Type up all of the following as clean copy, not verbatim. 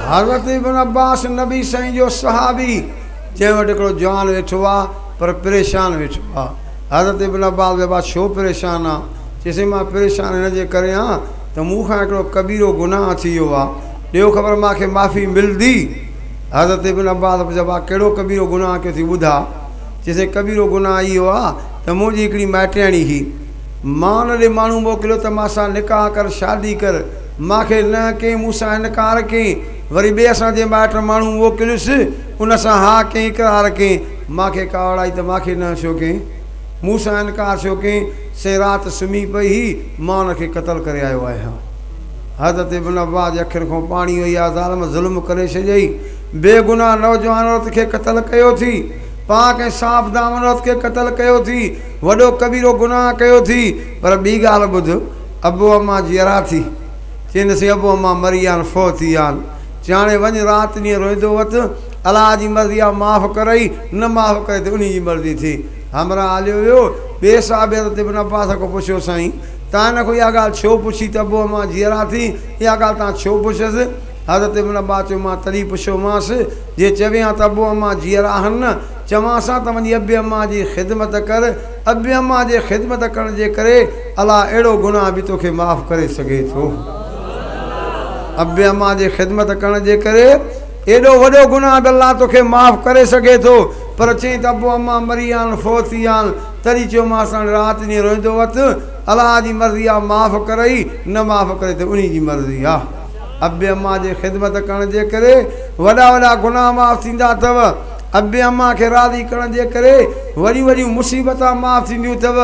हज़रत इब्न अब्बास नबी साईं जो सहाबी जंहिं वटि हिकिड़ो जवान वेठो आहे पर परेशान वेठो आहे। हज़रत इब्न अब्बास बाबा छो परेशान आहे? चइसि मां परेशान हिन जे करे आहियां त मूंखां हिकिड़ो कबीरो गुनाह थी वियो आहे, ॾियो ख़बर मूंखे माफ़ी मिलंदी? हज़रत इब्न अब्बास चइबा कहिड़ो कबीरो गुनाह कयो थी ॿुधा? चइसि कबीरो गुनाह इहो आहे त मुंहिंजी हिकिड़ी माइटियाणी हुई, मां हुन ॾे माण्हू मोकिलियो त मां सां निकाह कर, शादी कर, मूंखे न कयईं, मूंसां इनकार कयईं। वरी ॿिए असांजे माइट माण्हू मोकिलियुसि, उन सां हा कयईं, इक़रार कयईं, मूंखे का वड़ाई त मूंखे न छो कयईं, मूंसां इनकार छो कयईं? से राति सुम्ही पई हुई, मां हुनखे क़तलु करे आयो आहियां। हज़रत इब्न अब्बास जे अखियुनि खां पाणी वई आहे, ज़ालिम ज़ुल्म करे छॾियई, बेगुनाह नौजवान औरत खे क़तलु कयो थी, पाक ऐं साफ़ दामन औरत खे क़तलु कयो थी, वॾो कबीरो गुनाह कयो थी। पर ॿी ॻाल्हि ॿुध, अबू अम्मा जीअरा थी, चईंदसि अबू अम्मा मरी विया आहिनि, फ़ौत थी विया आहिनि, चाणे वञ राति ॾींहुं रोईंदो वठि, अलाह जी मर्ज़ी आहे, माफ़ु करई, न माफ़ु करे त उन जी मर्ज़ी थी। हमरा हलियो वियो, ॿिए साहिब हज़रत इब्न अब्बास खां पुछियो, साईं तव्हां हिन खां इहा ॻाल्हि छो पुछी त अबू अम्मा जीअरा थी, इहा ॻाल्हि तव्हां छो पुछियसि? हज़रत इब्न अब्बास चयो मां तॾहिं पुछियोमांसि जे चवे हा त अबू अम्मा जीअरा आहिनि न, चवांसां त वञी अबी अम्मा जी ख़िदमत कर, अबी अम्मा जे ख़िदमत करण जे करे अलाह अहिड़ो गुनाह बि तोखे माफ़ु करे सघे थो। अबी अम्मा जे ख़िदमत करण जे करे एॾो वॾो गुनाह बि अलाह तोखे माफ़ु करे सघे थो। पर चई त अबू अम्मा मरी विया आहिनि, फ़ौत थी विया आहिनि, तॾहिं चयोमांसि हाणे राति ॾींहुं रोईंदो वठि, अलाह जी मर्ज़ी आहे, माफ़ु करई, न माफ़ु करे त उन जी मर्ज़ी आहे। अबी अम्मा जे ख़िदमत करण जे करे वॾा वॾा गुनाह माफ़ु थींदा अथव। अबी अम्मा खे राज़ी करण जे करे वॾियूं वॾियूं मुसीबतां माफ़ु थींदियूं अथव।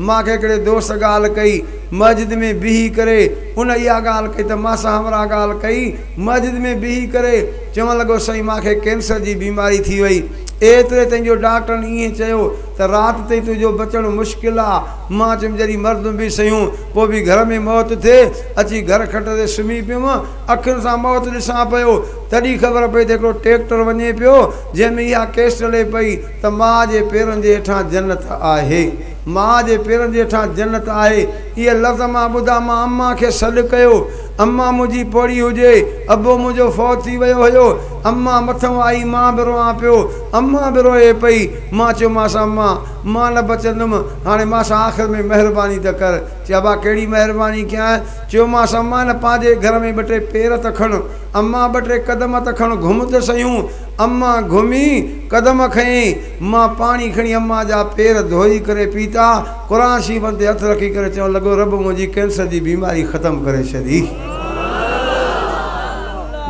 मूंखे हिकिड़े दोस्त ॻाल्हि कई, मस्जिद में बीही करे उन इहा ॻाल्हि कई त मां सां हमरा ॻाल्हि कई, मस्जिद में बीही करे चवणु लॻो, साईं मूंखे कैंसर जी बीमारी थी वई, एतिरे ताईं जो डॉक्टरनि ईअं चयो त राति ताईं तुंहिंजो बचणु मुश्किल आहे। मां चयुमि जॾहिं मर्द बि सयूं, पोइ बि घर में मौत थिए, अची घर खट ते सुम्ही पियुमि, अखियुनि सां मौत ॾिसां पियो, तॾहिं ख़बर पई त हिकिड़ो ट्रैक्टर वञे पियो, जंहिंमें इहा केस हले पई त माउ जे पेरनि जे हेठां जन्नत आहे, माउ जे पेरनि जे हेठां जन्नत आहे। इहे लफ़्ज़ मां ॿुधा, मां अम्मा खे सॾु कयो, अम्मा मुंहिंजी पोड़ी हुजे, अबो मुंहिंजो फ़ौत थी वियो हुयो, अम्मा मथां आई, मां बि रोआं पियो, अम्मा बि रोए पई। मां चयोमांसि अम्मा मां न बचंदुमि, हाणे मां सां आख़िर में महिरबानी त कर। चइबा कहिड़ी महिरबानी कयां? चयोमांसि अम्मा न पंहिंजे घर में ॿ टे पेर त खण, अम्मा ॿ टे कदम त खण, घुम त सयूं। अम्मा घुमी कदम खयईं, मां पाणी खणी अम्मा जा पेर धोई करे पीता, क़ुर शरीफ़ ते हथु रखी करे चवणु लॻो, रब मुंहिंजी कैंसर जी बीमारी ख़तमु करे छॾी।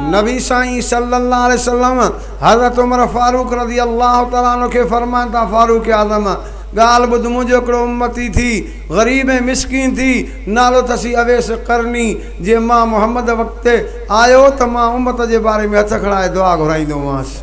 नबी साईं सल्लल्लाहु अलैहि वसल्लम हज़रत उमर फारूक रज़ी अल्लाह तआला अन्हु खे फरमाइनि था, फारूक आज़म ॻाल्हि ॿुध, मुंहिंजो हिकिड़ो उम्मती थी, ग़रीब ऐं मिसकीन थी, नालो अथसि अवैस करनी। जे मां मुहम्मद वक़्तु आयो त मां उम्मत जे बारे में हथु खणाए दुआ घुराईंदोमांसि,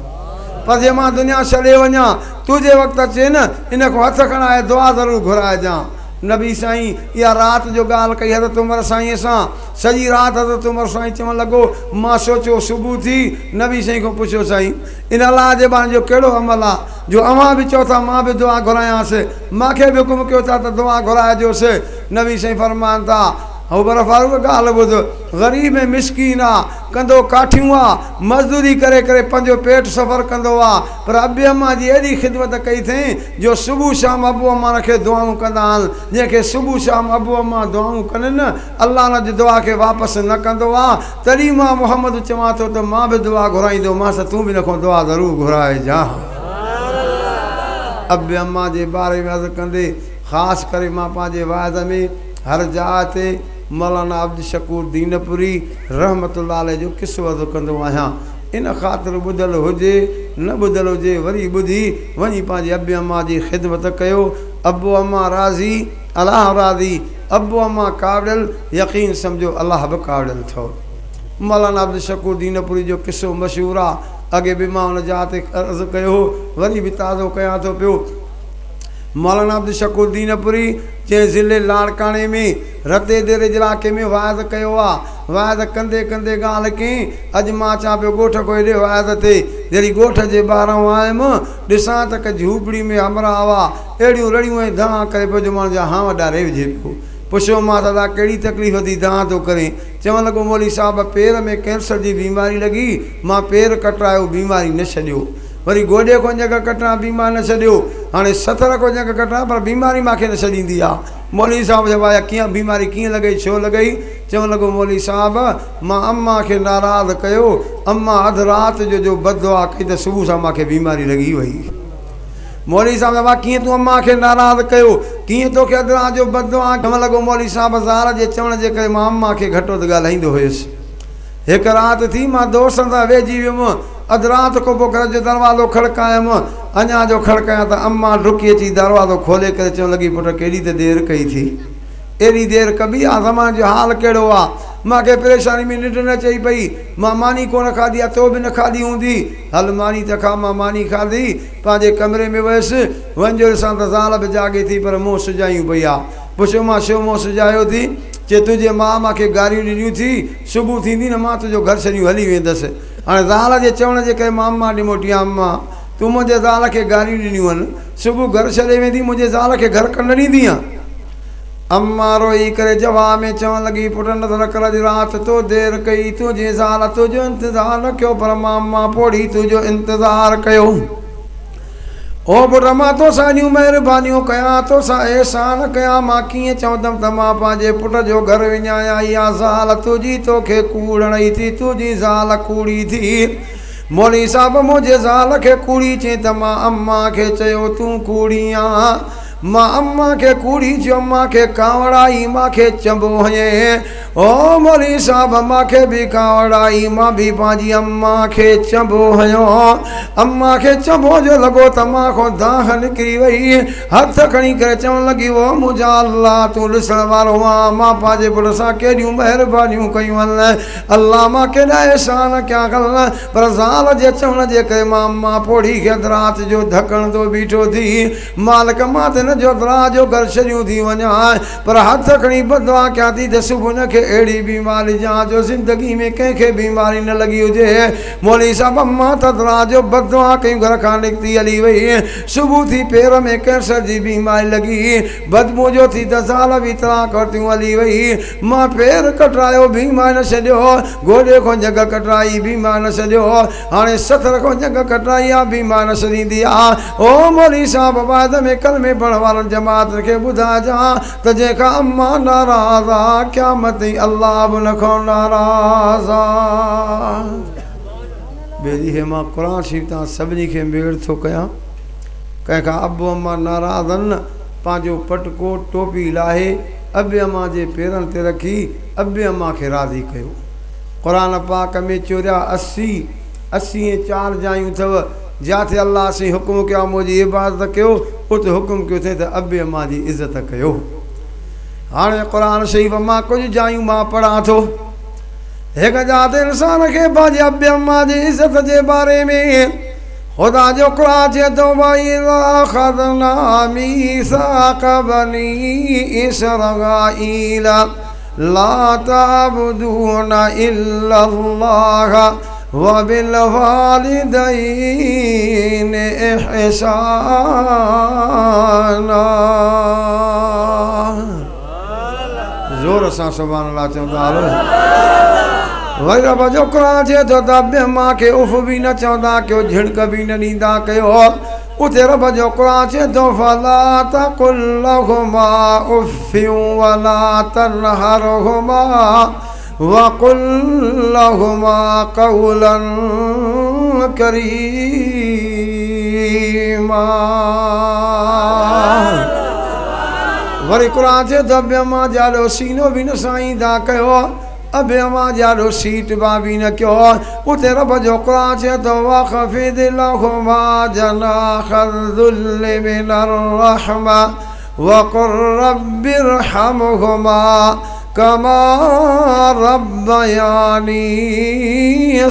पर जे मां दुनिया छॾे वञा, तुंहिंजे वक़्तु अचे न, इन खां हथु खणाए दुआ ज़रूरु घुराइजां। नबी साईं इहा राति जो ॻाल्हि कई हज़रत उमर साईं सां, सॼी राति हज़रत उमर साईं चवणु लॻो, मां सोचियो सुबुह थी, नबी साईं खां पुछियो, साईं इन अलाह जे बारे जो कहिड़ो अमल आहे जो अव्हां बि चओ था मां बि दुआ घुरायांसि, मूंखे बि हुकुम कयो था त दुआ घुराइजोसि। नबी साईं फरमाइनि था, उमर फारूक ॻाल्हि ॿुध, ग़रीब ऐं मिसकीन आहे, कंदो काठियूं आहे, मज़दूरी करे करे पंहिंजो पेट सफ़र कंदो आहे, पर अबी अम्मा जी एॾी ख़िदमत कई अथई जो सुबुह शाम अबू अम्मा खे दुआऊं कंदा आहिनि। जंहिंखे सुबुह शाम अबू अम्मा दुआऊं कनि न, अलाह हुन जी दुआ खे वापसि न कंदो आहे। तॾहिं मां मुहम्मद चवां थो त मां बि दुआ घुराईंदोमांसि, तूं बि हिन खां दुआ ज़रूरु घुराइजां। अबी अम्मा जे बारे में अर्ज़ु कंदे ख़ासि करे मां पंहिंजे वाइज़ में हर जाइ ते मौलाना अब्दुल शकूर दीनपुरी रहमतुल्लाह अलैह जो किस्सो अर्ज़ु कंदो आहियां। इन ख़ातिर ॿुधल हुजे न ॿुधल हुजे, वरी ॿुधी वञी पंहिंजी अबी अम्मा जी ख़िदमत कयो। अबू अम्मा राज़ी, अलाह राज़ी, अबू अम्मा काबिल, यकीन सम्झो अलाह बि काबिल थियो। मौलाना अब्दुल शकूर दीनपुरी जो किस्सो मशहूरु आहे, अॻे बि मां हुन जाइ ते अर्ज़ु कयो, वरी बि ताज़ो कयां थो पियो। मौलाना अब्दुल शकूर दीनपुरी जंहिं ज़िले लाड़काणे में रते देरे इलाइक़े में वाइज़ कयो आहे, वाइज़ कंदे कंदे ॻाल्हि कई, अॼु मां चवां पियो ॻोठ को हेॾे वाइज़ ते, जॾहिं ॻोठ जे ॿाहिरां आयुमि ॾिसां त झूपड़ी में हमरा हुआ, अहिड़ियूं रड़ियूं ऐं धड़ा करे पियो जो माण्हू जा हां वॾा रेवजे पियो। पुछो मां दादा कहिड़ी तकलीफ़ थी तव्हां थो करें चवणु लॻो मौली साहब पेर में कैंसर जी बीमारी लॻी मां पेर कटायो बीमारी न छॾियो वरी गोॾे को जॻह कटां बीमारी न छॾियो हाणे 70 को जॻह कटां पर बीमारी मूंखे न छॾींदी आहे मौली साहब चवाया कीअं बीमारी कीअं लॻई छो लॻई चवणु लॻो मौली साहब मां अम्मा खे नाराज़ कयो अम्मा अधु राति जो बददुआ कई त सुबुह सां मूंखे बीमारी लॻी वई मौली साहब चवा कीअं तूं अम्मा खे नाराज़ कयो कीअं तोखे अधु राति जो बददुआ चवणु लॻो मौली साहब ज़ाल जे चवण जे करे मां अम्मा खे घटि वधि ॻाल्हाईंदो हुयुसि हिकु राति थी मां दोस्तनि सां वेझी वियुमि अधु राति खां पोइ घर जो दरवाज़ो खड़कायुमि अञा जो खड़कायां त अम्मा डुकी अची दरवाज़ो खोले करे चवणु लॻी पुटु केॾी त देरि कई थी एॾी देरि कबी आहे ज़माने जो हाल कहिड़ो आहे मूंखे परेशानी में निंड न चई पई मां मानी कोन खाधी आहे तो बि न खाधी हूंदी हल मानी त खा मां मानी खाधी पंहिंजे कमरे में वियुसि वञो ॾिसां त ज़ाल बि जाॻे थी पर मुंहुं सुजायूं पई आहे पुछियो मां छो मुंहुं सुजायो थी जे तुंहिंजे माउ मूंखे गारियूं ॾिनियूं थी सुबुह थींदी न मां तुंहिंजो घर छॾियूं हली वेंदसि हाणे ज़ाल जे चवण जे करे मां अम्मा ॾे मोटी अम्मा तूं मुंहिंजे ज़ाल खे गारियूं ॾिनियूं आहिनि सुबुह घर छॾे वेंदी मुंहिंजे ज़ाल खे घर कनि न ॾींदी आहे अम्मा रोई करे जवाब में चवणु लॻी पुटु नज़र कर अॼु राति तो देरि कई तुंहिंजी ज़ाल तुंहिंजो इंतज़ारु न कयो पर मां अम्मा पोड़ी तुंहिंजो इंतज़ारु कयो ओ पुटु मां तोसां एॾियूं महिरबानियूं कयां तोसां एहसान कयां मां कीअं चवंदमि त मां पंहिंजे पुट जो घर विञायां इहा ज़ाल तुंहिंजी तोखे कूड़णई थी तुंहिंजी ज़ाल कूड़ी थी मौली साहब मुंहिंजे ज़ाल खे कूड़ी चई त मां अम्मा खे चयो तूं कूड़ी आं मां अम्मा खे कूड़ी चयो मूंखे कावड़ाई मूंखे चंबो हयईं ओ मौली साहब मूंखे बि कावड़ाई मां बि पंहिंजी अम्मा खे चंबो हयो अम्मा खे चंबो जो लॻो त मां खां दाह निकिरी वई हथ खणी करे चवणु लॻी वो मुंहिंजा अल्लाह तूं ॾिसण वारो आहीं मां पंहिंजे पुट सां केॾियूं महिरबानियूं कयूं आहिनि अल्लाह मां केॾा एहसान कया कनि पर ज़ाल जे चवण जे करे मां अम्मा पोड़ी खे अधु राति जो धकण थो बीठो थी मालिक मां त जो दराज जो घर छॾियूं थी वञा पर हथ खणी बदुआ कयां थी त सुबुह न खे अहिड़ी बीमारी ॾियां जो ज़िंदगी में कंहिंखे बीमारी न लॻी हुजे मौली साहब अम्मा त दराज जो बदुआ कयूं घर खां निकिती हली वई सुबुह थी पेर में कैंसर जी बीमारी लॻी बदबू जो थी त ज़ाल बि तलाक वरितियूं हली वई मां पेर कटरायो बीमारी न छॾियो गोॾे खां जॻह कटराई बीमारी न छॾियो हाणे 70 खां जॻह कटराई आहे बीमारी न छॾींदी आहे ओ मौली साहब बाद में कल में पढ़ जमात खे ॿुधाइजां त जेका अम्मा नाराज़ आहे क़यामत अल्लाह बि उन खां नाराज़ आहे ॿिए ॾींहुं मां क़ुर शरीफ़ तां सभिनी खे मेड़ थो कयां कंहिंखां अबु अम्मा नाराज़ आहिनि पंहिंजो पटको टोपी लाहे अबे अम्मा जे पेरनि ते रखी अबे अम्मा खे राज़ी कयो क़ुर पाक में 84 जायूं अथव जिथे अल्लाह से हुकुम कयो मुंहिंजी इबादत कयो उते हुकुम कयो थिए त अबे अम्मा जी इज़त कयो हाणे क़ुर शरीफ़ मां कुझु जायूं मां पढ़ां थो हिकु जात इंसान खे पंहिंजे अबे अम्मा जी इज़त जे बारे में ख़ुदा जो क़ुर चए थो भई अख़ज़ना मीसाक़ बनी इसराईल ला ताबुदूना इल्लल्लाह वबिल वालिदैन इहसाना जोर सां सुभान अल्लाह चवंदा हलो वरी रब जो क़ुर चए थो त अबे अम्मा खे उफ़ बि न चवंदा कयो झिड़क बि न ॾींदा कयो उते रब जो क़ुर चए थो फला तक़ुल लहुमा उफ़्फिन वला तनहरहुमा वक़ुल लहुमा क़ौलन करीमा वरी क़ुर चए थो अबे अम्मा जाॾो सीनो बि न साईंदा कयो अबे अम्मा जाॾो सीट बि न कयो उते रब जो क़ुर चए थो वख़फ़िद लहुमा जनाहल ज़ुल्लि मिनर रहमा वक़ुल रब्बि इरहमहुमा कमा रब्बयानी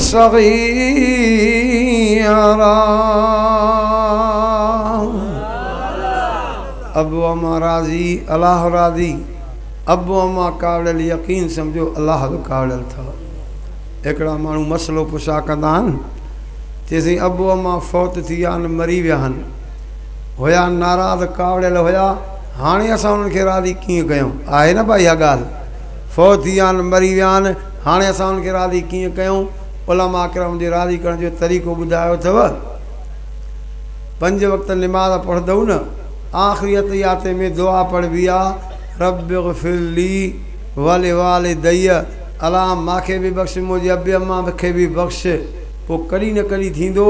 सग़ीरा अबू अम्मा राज़ी अल्लाह राज़ी अबू अम्मा कावड़ियल यकीन सम्झो अल्लाह जो कावड़ियल अथव हिकिड़ा माण्हू मसइलो पुछा कंदा आहिनि चएसि अबू अम्मा फौत थी विया आहिनि मरी विया आहिनि हुया नाराज़ कावड़ियल हुया हाणे असां उन्हनि खे राज़ी कीअं कयूं? आहे न भाई इहा ॻाल्हि, फ़ौत थी विया आहिनि, मरी विया आहिनि, हाणे असां उन्हनि खे राज़ी कीअं कयूं? उलमा किराम जे राज़ी करण जो तरीक़ो ॿुधायो अथव। 5 वक़्त निमाज़ पढ़ंदव न, आख़िरी अतहियाते में दुआ पढ़बी आहे, रब्बिग़फिरली वले वालिदैय, अला मूंखे बि बख़्श, मुंहिंजे अबे अम्मा खे बि बख़्श। पोइ कॾहिं न कॾहिं थींदो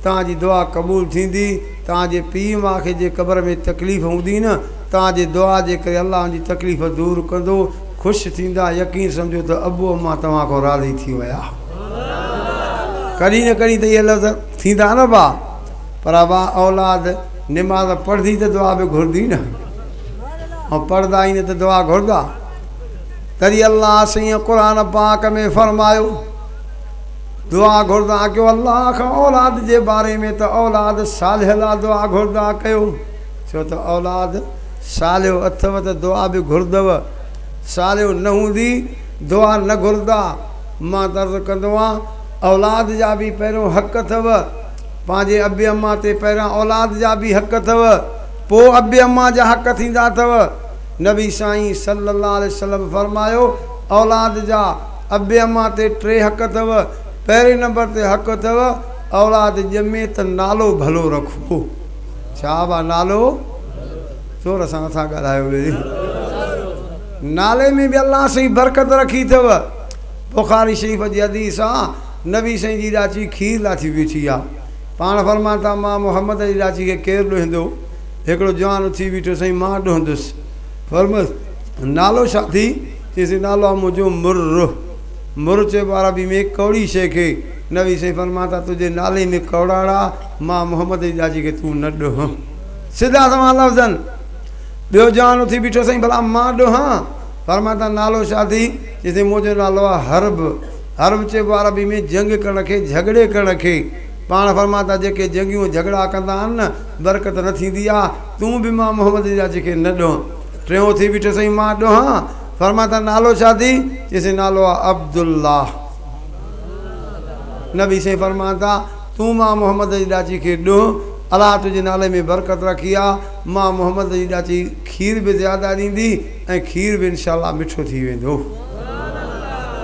तव्हांजी दुआ क़बूल थींदी। तव्हांजे पीउ माउ खे जे क़बर में तकलीफ़ हूंदी न, तव्हांजे दुआ जे करे अलाह जी तकलीफ़ दूरि कंदो, ख़ुशि थींदा। यकीन सम्झो त अबो अम्मा तव्हां खां राज़ी थी विया। कॾहिं न कॾहिं त इहे लफ़्ज़ थींदा न भाउ, पर वाह औलाद निमाज़ पढ़ंदी त दुआ बि घुरंदी न, ऐं पढ़ंदा ई न त दुआ घुरंदा। तॾहिं अलाह साईं क़ुर पाक में फरमायो, दुआ घुरंदा कयो अलाह खां औलाद जे बारे में, त औलाद सालिह लाइ दुआ घुरंदा कयो। छो त औलाद सालियो अथव त दुआ बि घुरंदव, सालियो न हूंदी दुआ न घुरंदा। मां दर्ज़ कंदो आहियां, औलाद जा बि पहिरियों हक़ अथव, पंहिंजे अबे अम्मा ते पहिरियां औलाद जा बि हक़ अथव, पोइ अबे अम्मा जा हक़ थींदा अथव। नबी साईं सल्लल्लाहु अलैहि वसल्लम फरमायो, औलाद जा अबे अम्मा ते 3 हक़ अथव। पहिरें नंबर ते हक़ अथव, औलाद ॼमे त नालो भलो रखो। छा बा नालो? चोर सां नथा ॻाल्हायो वे, नाले में बि अलाह साईं बरकत रखी अथव। बुखारी शरीफ़ जी हदीस आहे, नबी साईं जी ॾाची खीर लाथी बीठी आहे। पाण फरमाता था, मां मोहम्मद जी ॾाची खे केरु ॾुहंदो? हिकिड़ो जवान उथी बीठो, साईं मां ॾुहंदुसि। फरमस नालो छा थी? चईसि नालो आहे मुंहिंजो मुर्र। मुर्र चइबो आहे अरबी में कौड़ी शइ खे। नबी साईं फरमाता, तुंहिंजे नाले में कौड़ाड़ा, मां मोहम्मद जी ॾाची खे तूं न ॾुह। सिधा सवा लफ़्ज़नि। ॿियो जवान उथी बीठो, साईं भला मां ॾुहां? फरमाता नालो छा थी? चईसि मुंहिंजो नालो आहे हर्ब। हर्ब चइबो आहे अरबी में जंग करण खे, झगड़े करण खे। पाण फरमाता जेके जंगियूं झगड़ा कंदा आहिनि न, बरकत न थींदी आहे। तूं बि मां मोहम्मद जी ॾाची खे न ॾुह। टियों थी बीठो, साईं मां ॾुहां? फरमाता नालो छा थी? चईसि नालो आहे अब्दुल्लाह। नबी साईं फरमाता, तूं मां मोहम्मद जी ॾाची खे ॾुह, अलाह तुंहिंजे नाले में बरकत रखी आहे। मां मोहम्मद जी ॾाची खीर बि ज़्यादा ॾींदी, ऐं खीर बि इनशाला मिठो थी वेंदो।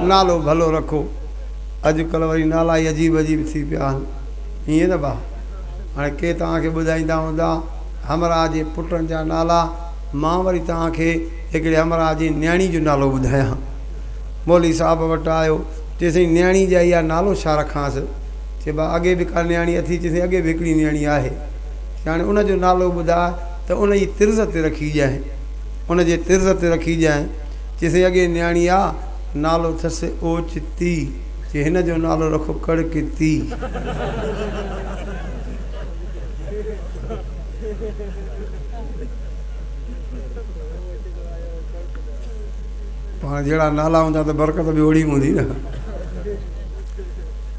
नालो भलो रखो। अॼुकल्ह वरी नाला ई अजीब अजीब थी पिया आहिनि, ईअं न भाउ? हाणे के तव्हांखे ॿुधाईंदा हूंदा हमरा जे पुटनि जा नाला। मां वरी तव्हांखे हिकिड़े हमरा जी न्याणी जो नालो ॿुधायां। मौली साहिब वटि आयो, चईसि न्याणी जा इहा नालो छा रखांसि? चए भाउ अॻे बि का न्याणी अथी? चईसि अॻे बि हिकिड़ी न्याणी आहे। हाणे उनजो नालो ॿुधाए त उन जी तिर्ज़ ते रखी ॼाए, उनजे तिर्ज़ ते रखी ॼाए। चईसि अॻे न्याणी आहे, नालो अथसि ओचिती। चए हिन जो नालो रखो कड़किती। पाण जहिड़ा नाला हूंदा त बरकत बि ओड़ी हूंदी न।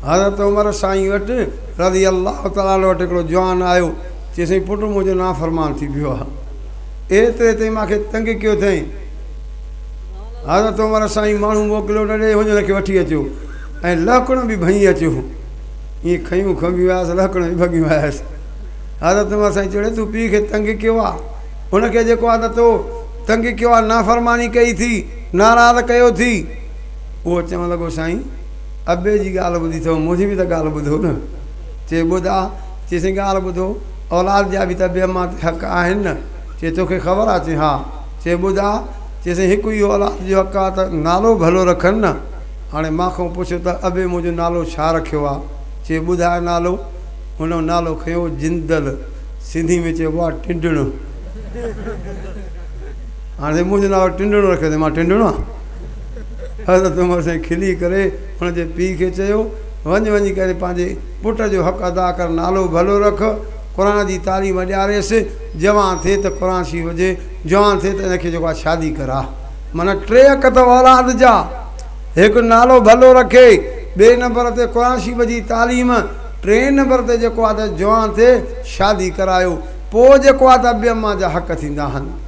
हज़रत उमर साईं वटि रज़ी अलाह ताला वटि हिकिड़ो जवान आयो। चई साईं पुटु मुंहिंजो नाफ़रमान थी पियो आहे, एतिरे ताईं मूंखे तंग कयो अथई। हज़रत उमर साईं माण्हू मोकिलियो, न ॾे वञो हुनखे वठी अचो, ऐं लहकण बि भई अचो। ईअं खयूं खंबियूं आयासीं, लहकण बि भॻियूं आयासीं। हज़रत उमर साईं चढ़े, तूं पीउ खे तंग कयो आहे? हुनखे जेको आहे त तो तंग कयो आहे, नाफ़रमानी कई थी, नाराज़ कयो थी। उहो चवणु लॻो, साईं अबे जी ॻाल्हि ॿुधी अथव, मुंहिंजी बि त ॻाल्हि ॿुधो न। चए ॿुधा। चईसि ॻाल्हि ॿुधो, औलाद जा बि त अबे अम्मा ते हक़ आहिनि न। चए तोखे ख़बर आहे? चए हा। चए ॿुधा। चईसि हिकु इहो औलाद जो हक़ आहे त नालो भलो रखनि न। हाणे मूंखां पुछो त अबे मुंहिंजो नालो छा रखियो आहे? चए ॿुधाए नालो। हुन नालो खयो जिंदल, सिंधी में चइबो आहे टिंडणो। हाणे मुंहिंजो नालो टिंडणो रखियो अथई, मां टिंडणो आहियां? हज़रत उमर साईं खिली करे हुनजे पीउ खे चयो, वञी करे पंहिंजे पुट जो हक़ अदा कर, नालो भलो रख, क़ुर जी तालीम ॾियारेसि। जवान थिए त क़ुर शरीफ़ हुजे, जवान थिए त हिनखे जेको आहे शादी करा। माना 3 हक़ अथव औलाद जा। हिकु नालो भलो रखे, ॿिए नंबर ते क़ुर शरीफ़ जी तालीम, 3 नंबर ते जेको आहे त जवान थिए शादी करायो। पोइ जेको आहे त अबे अम्मा जा हक़ थींदा आहिनि।